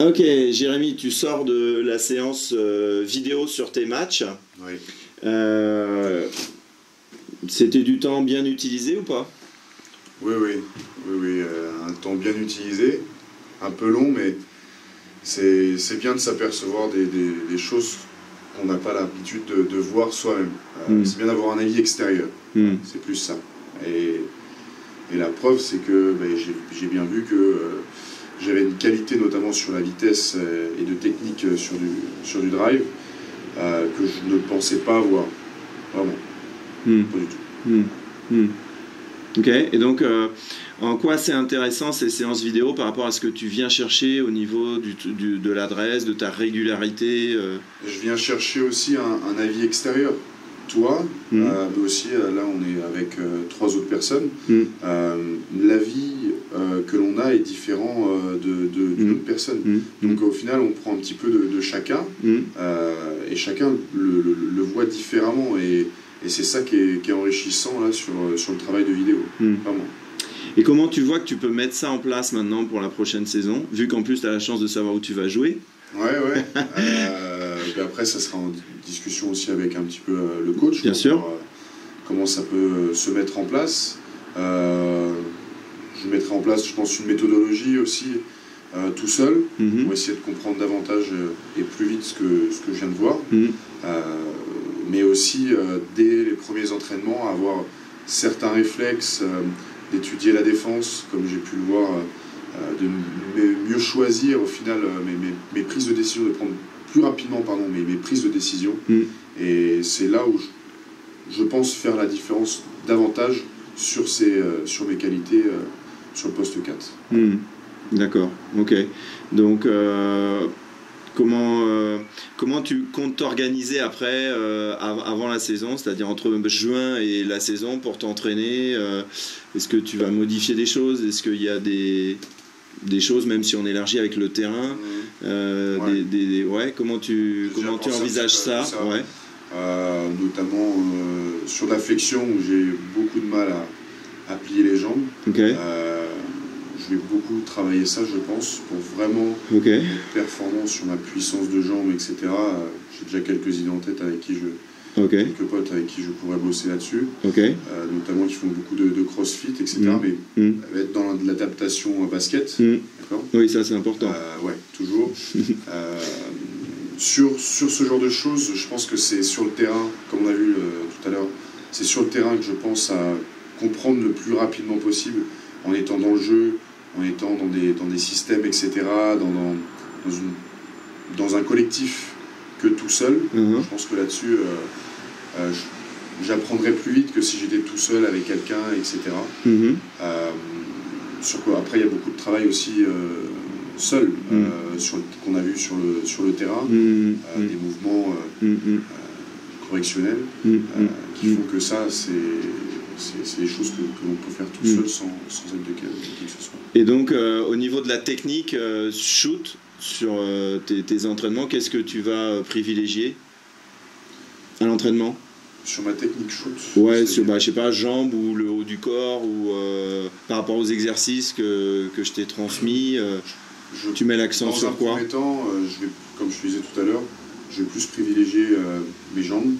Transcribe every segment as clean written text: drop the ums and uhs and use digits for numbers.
Ok, Jérémy, tu sors de la séance vidéo sur tes matchs. Oui. Euh, C'était du temps bien utilisé ou pas? Oui, un temps bien utilisé, un peu long, mais c'est bien de s'apercevoir des choses qu'on n'a pas l'habitude de voir soi-même. C'est bien d'avoir un avis extérieur, c'est plus ça. Et la preuve, c'est que j'ai bien vu que j'avais une qualité, notamment sur la vitesse et de technique sur du drive, que je ne pensais pas avoir. Vraiment, pas du tout. Hmm. Hmm. Ok, et donc en quoi c'est intéressant ces séances vidéo par rapport à ce que tu viens chercher au niveau de l'adresse, de ta régularité Je viens chercher aussi un avis extérieur. Toi, mais aussi là on est avec trois autres personnes. L'avis que l'on a est différent d'une autre personne. Donc au final on prend un petit peu de chacun et chacun le voit différemment et c'est ça qui est enrichissant là sur le travail de vidéo. Vraiment. Et comment tu vois que tu peux mettre ça en place maintenant pour la prochaine saison, vu qu'en plus tu as la chance de savoir où tu vas jouer? Ouais. Après, ça sera en discussion aussi avec un petit peu le coach. Bien sûr. Voir, comment ça peut se mettre en place. Je mettrai en place, je pense, une méthodologie aussi tout seul pour essayer de comprendre davantage et plus vite ce que je viens de voir. Mais aussi, dès les premiers entraînements, avoir certains réflexes, d'étudier la défense, comme j'ai pu le voir, de mieux choisir au final mes prises de décision, de prendre plus rapidement mes prises de décision. Et c'est là où je pense faire la différence davantage sur mes qualités sur le poste 4. D'accord, ok. Donc comment tu comptes t'organiser après, avant la saison, c'est-à-dire entre juin et la saison pour t'entraîner? Est-ce que tu vas modifier des choses? Est-ce qu'il y a des choses, même si on élargit avec le terrain, comment tu envisages ça? Notamment sur la flexion où j'ai beaucoup de mal à plier les jambes. Je vais beaucoup travailler ça, je pense, pour vraiment être performant sur ma puissance de jambes, etc. J'ai déjà quelques idées en tête avec qui quelques potes avec qui je pourrais bosser là-dessus, notamment qui font beaucoup de crossfit, etc. Mais être dans l'adaptation basket. Oui, ça c'est important. Ouais, toujours. Sur ce genre de choses, je pense que c'est sur le terrain, comme on a vu tout à l'heure, c'est sur le terrain que je pense à comprendre le plus rapidement possible, en étant dans le jeu, en étant dans des systèmes, etc., dans un collectif que tout seul. Je pense que là-dessus, j'apprendrai plus vite que si j'étais tout seul avec quelqu'un, etc. Sur quoi, après, il y a beaucoup de travail aussi seul, qu'on a vu sur le terrain, des mouvements correctionnels qui font que ça, c'est des choses que l'on peut faire tout seul sans aide de qui que ce soit. Et donc, au niveau de la technique shoot, sur tes entraînements, qu'est-ce que tu vas privilégier à l'entraînement? Sur ma technique shoot? Ouais, je sais pas, jambes ou le haut du corps, ou par rapport aux exercices que je t'ai transmis, tu mets l'accent sur quoi? Dans un premier temps, comme je te disais tout à l'heure, je vais plus privilégier mes jambes.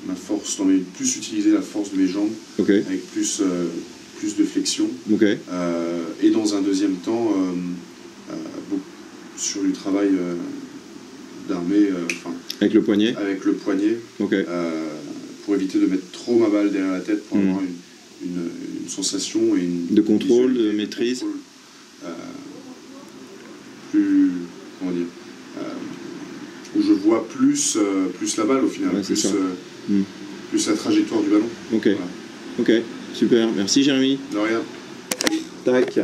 Ma force, plus utiliser la force de mes jambes, avec plus de flexion. Et dans un deuxième temps, sur du travail d'armée, avec le poignet. Avec le poignet, pour éviter de mettre trop ma balle derrière la tête, pour avoir une sensation et de contrôle, de maîtrise. Plus, comment dire, où je vois plus la balle au final, plus la trajectoire du ballon. Ok, super, merci Jérémy. De rien. Tac.